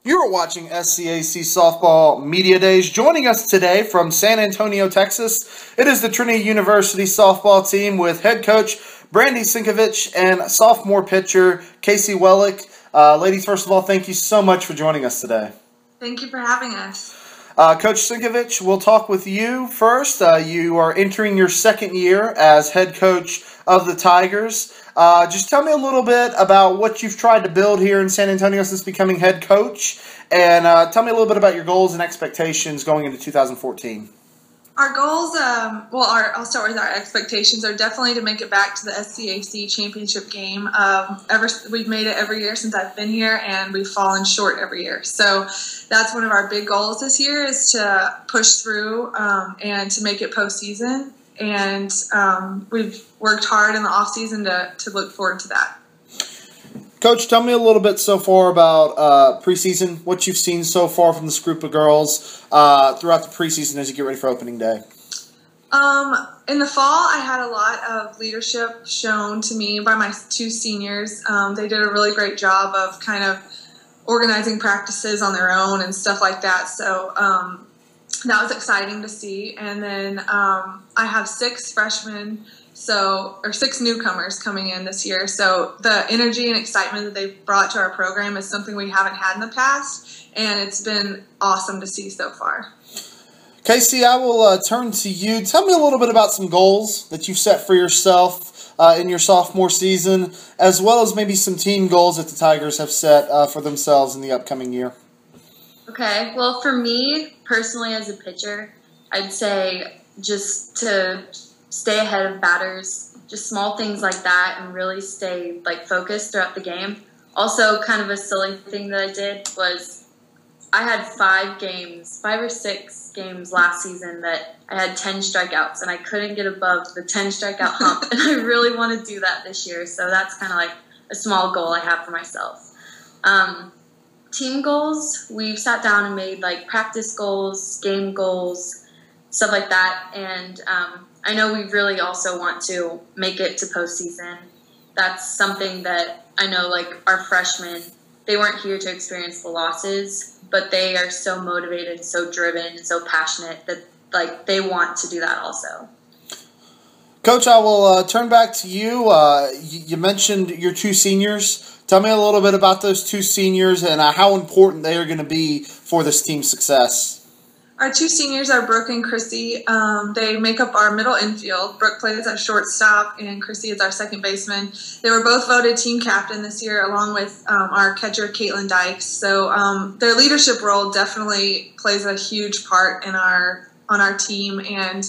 You're watching SCAC Softball Media Days. Joining us today from San Antonio, Texas, it is the Trinity University softball team with head coach Brandi Crnkovic and sophomore pitcher Kaci Wellik. Ladies, first of all, thank you so much for joining us today. Thank you for having us. Coach Crnkovic, we'll talk with you first. You are entering your second year as head coach of the Tigers. Just tell me a little bit about what you've tried to build here in San Antonio since becoming head coach, and tell me a little bit about your goals and expectations going into 2014. Our goals, I'll start with our expectations, are definitely to make it back to the SCAC championship game. We've made it every year since I've been here, and we've fallen short every year. So that's one of our big goals this year, is to push through and to make it postseason. And we've worked hard in the offseason to look forward to that. Coach, tell me a little bit so far about preseason, what you've seen so far from this group of girls throughout the preseason as you get ready for opening day. In the fall, I had a lot of leadership shown to me by my two seniors. They did a really great job of kind of organizing practices on their own and stuff like that. So that was exciting to see. And then I have 6 freshmen, or 6 newcomers coming in this year. So the energy and excitement that they've brought to our program is something we haven't had in the past, and it's been awesome to see so far. Kaci, I will turn to you. Tell me a little bit about some goals that you've set for yourself in your sophomore season, as well as maybe some team goals that the Tigers have set for themselves in the upcoming year. Okay, well, for me, personally, as a pitcher, I'd say just to stay ahead of batters, just small things like that, and really stay focused throughout the game. Also, kind of a silly thing that I did was I had 5 or 6 games last season that I had 10 strikeouts, and I couldn't get above the 10 strikeout hump, and I really want to do that this year. So that's kind of like a small goal I have for myself. Team goals, we've sat down and made practice goals, game goals, stuff like that, and I know we really also want to make it to postseason. That's something that I know, our freshmen, they weren't here to experience the losses, but they are so motivated, so driven, and so passionate that they want to do that also. Coach, I will turn back to you. You mentioned your 2 seniors. Tell me a little bit about those 2 seniors and how important they are going to be for this team's success. Our 2 seniors are Brooke and Chrissy. They make up our middle infield. Brooke plays at shortstop, and Chrissy is our second baseman. They were both voted team captain this year, along with our catcher, Caitlin Dykes. So their leadership role definitely plays a huge part on our team, and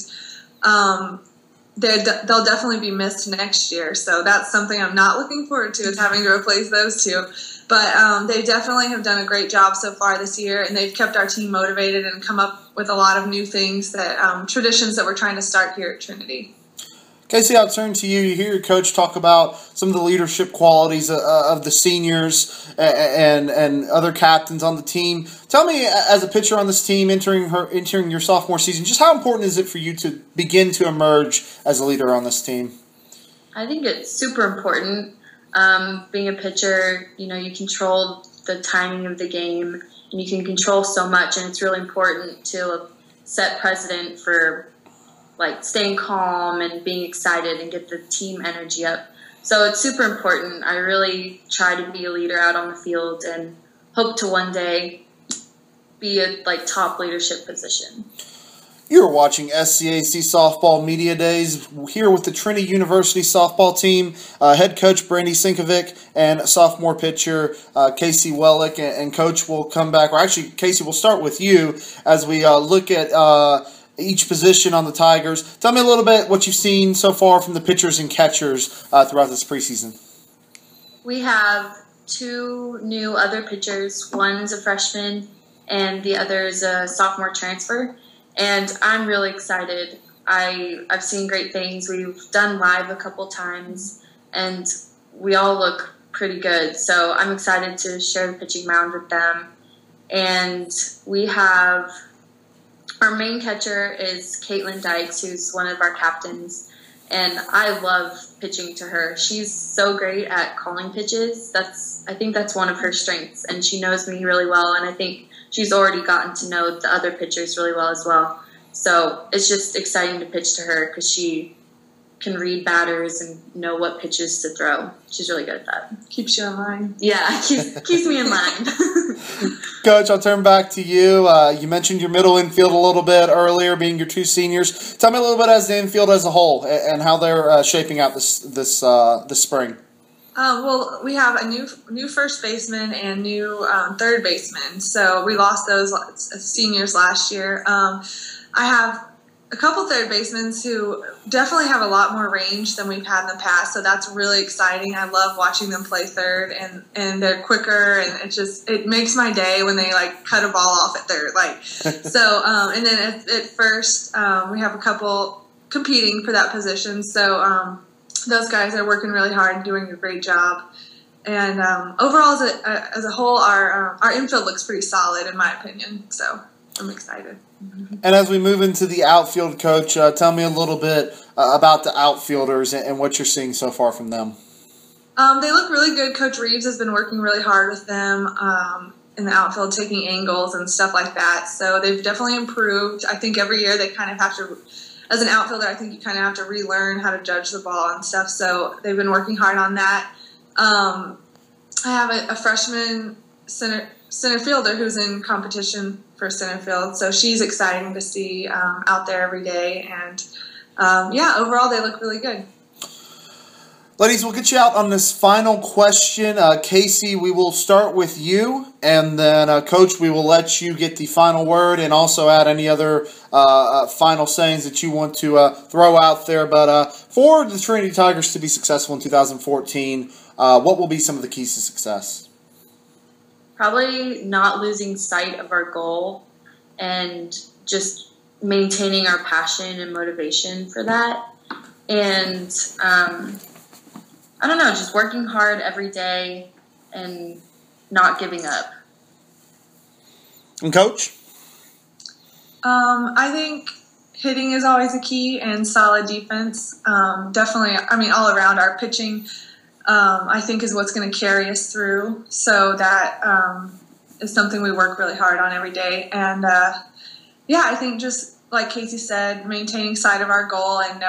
they'll definitely be missed next year. So that's something I'm not looking forward to, is having to replace those 2. But they definitely have done a great job so far this year, and they've kept our team motivated and come up with a lot of new things, traditions that we're trying to start here at Trinity. Kaci, I'll turn to you. You hear your coach talk about some of the leadership qualities of the seniors and other captains on the team. Tell me, as a pitcher on this team entering your sophomore season, just how important is it for you to begin to emerge as a leader on this team? I think it's super important. Being a pitcher, you control the timing of the game, and you can control so much, and it's really important to set precedent for staying calm and being excited and get the team energy up. So it's super important. I really try to be a leader out on the field and hope to one day be a top leadership position. You're watching SCAC Softball Media Days here with the Trinity University softball team, head coach Brandi Crnkovic and sophomore pitcher Kaci Wellik. And Coach will come back, or actually, Kaci, we'll start with you as we look at each position on the Tigers. Tell me a little bit what you've seen so far from the pitchers and catchers throughout this preseason. We have 2 new other pitchers. One's a freshman, and the other is a sophomore transfer. And I'm really excited. I've seen great things. We've done live a couple times, and we all look pretty good. So I'm excited to share the pitching mound with them. And we have our main catcher is Caitlin Dykes, who's one of our captains. And I love pitching to her. She's so great at calling pitches. I think that's one of her strengths, and she knows me really well, and I think she's already gotten to know the other pitchers really well as well. So it's just exciting to pitch to her because she can read batters and know what pitches to throw. She's really good at that. Keeps you in line. Yeah, keeps me in line. Coach, I'll turn back to you. You mentioned your middle infield a little bit earlier, being your two seniors. Tell me a little bit as the infield as a whole and how they're shaping out this spring. Well, we have a new first baseman and new third baseman. So we lost those seniors last year. I have a couple third basemen who definitely have a lot more range than we've had in the past. So that's really exciting. I love watching them play third, and they're quicker, and it makes my day when they like cut a ball off at third. And then at first we have a couple competing for that position. So those guys are working really hard and doing a great job. And overall, as a whole, our infield looks pretty solid in my opinion. So I'm excited. And as we move into the outfield, Coach, tell me a little bit about the outfielders and what you're seeing so far from them. They look really good. Coach Reeves has been working really hard with them in the outfield, taking angles and stuff like that. So they've definitely improved. I think every year they kind of have to, as an outfielder, I think you kind of have to relearn how to judge the ball and stuff. So they've been working hard on that. I have a freshman center fielder who's in competition for center field, so she's exciting to see out there every day. And overall they look really good. Ladies, we'll get you out on this final question. Kaci, we will start with you, and then Coach, we will let you get the final word and also add any other final sayings that you want to throw out there. But for the Trinity Tigers to be successful in 2014, what will be some of the keys to success? Probably not losing sight of our goal and just maintaining our passion and motivation for that. And I don't know, just working hard every day and not giving up. And Coach? I think hitting is always a key, and solid defense. Definitely, all around our pitching, I think is what's going to carry us through. So that is something we work really hard on every day. And I think just like Kaci said, maintaining sight of our goal and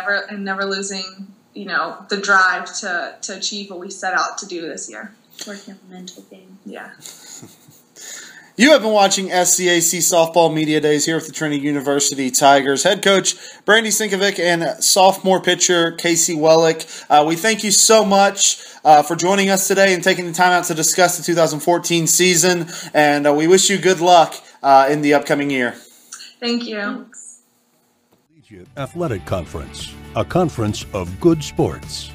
never losing, the drive to achieve what we set out to do this year. Working on the mental game. Yeah. You have been watching SCAC Softball Media Days here with the Trinity University Tigers. Head coach Brandi Crnkovic and sophomore pitcher Kaci Wellik. We thank you so much for joining us today and taking the time out to discuss the 2014 season. And we wish you good luck in the upcoming year. Thank you. Athletic Conference, a conference of good sports.